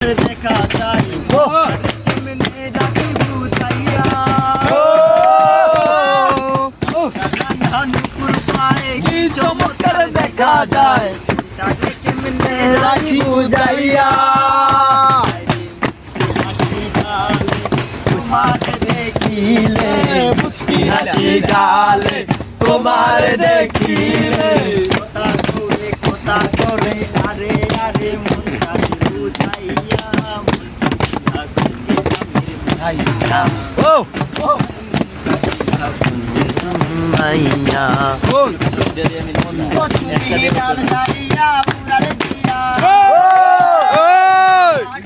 দেখা যায় কেমনে ডাকি বুঝাইয়া নুপুর পায়ে কি চমৎকার দেখা যায় তাকে কেমনে রাখি বুঝাইয়া তোমার দেখিলে মুচকি হাসি গালে তোমার দেখিলে কথা করে আরে আরে মন বুঝাইয়া ও ও মাইয়া ও একটা দেব সারিয়া পুরারে দিয়া ও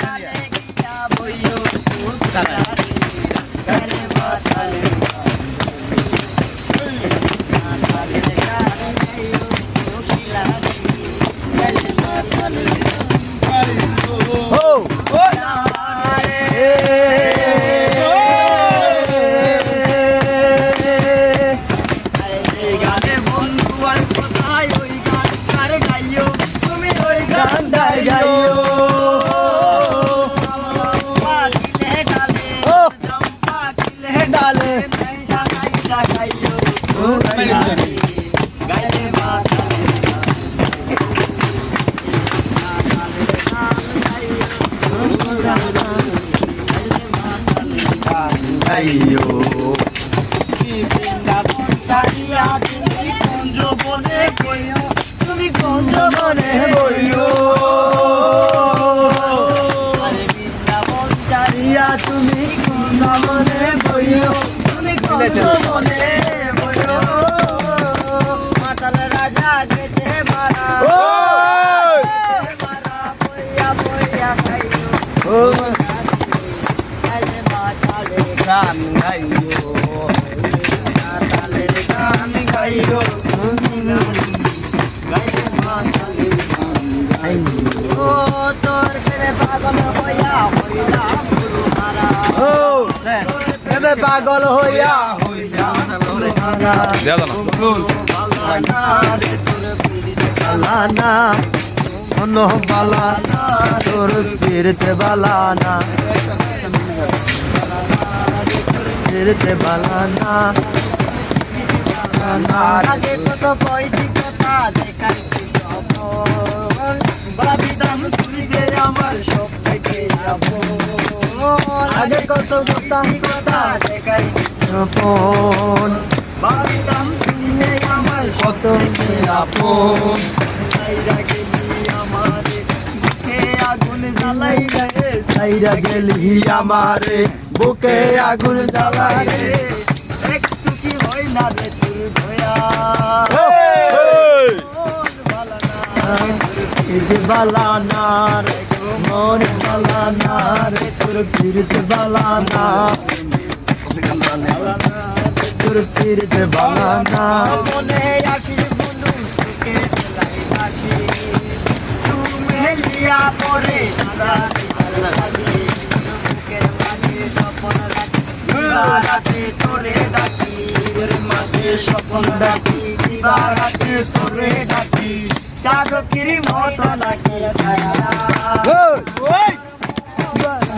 গালে গিয়া বইও তারা গালে বাতালে তুমি কুঞ্জ বনে বইও বৃন্দাবন চারিয়া তুমি কুঞ্জ বনে বইও তুমি কুঞ্জ বনে বইও মাতাল রাজা গেছে মারা মারা বইয়া বইয়া খাইও মাতালে গান গাইও মাতালে গান গাইও পাগল হইয়া বালানা অন্য বালানা তোর ফিরতে বালানা ফিরতে বালানা আগে কত কইছি কথা দেখাইছি ভাবিতাম তুই যে আমার সব থেকে আগে কত কথা দেখাইছি আপন ভাবিতাম তুই যে আমার কত আপন সাইরা গেলি আমারে বুকে আগুন জ্বালাই রে সাইরা গেলি আমারে বুকে আগুন জ্বালাই রে একটু কি হয় না রে তোর দয়া বালানা রে মন বালানা রে তোর ফিরতে বালানা তোর ফিরতে বালানা মনে আসিস বন্ধু তোকে ফেলাই আসি তুমি লিয়া পরে সাদা লাগি বুকের মাঝে স্বপ্ন রাখি রাতে তোরে ডাকি বুকের মাঝে স্বপ্ন ডাকি রাতে তোরে ডাকি চাঁদকিরি মতো নাকি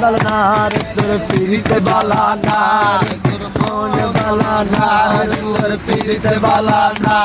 বালানা রে তোর ফিরতে বালানা তোর মন বালানা তোর ফিরতে বালানা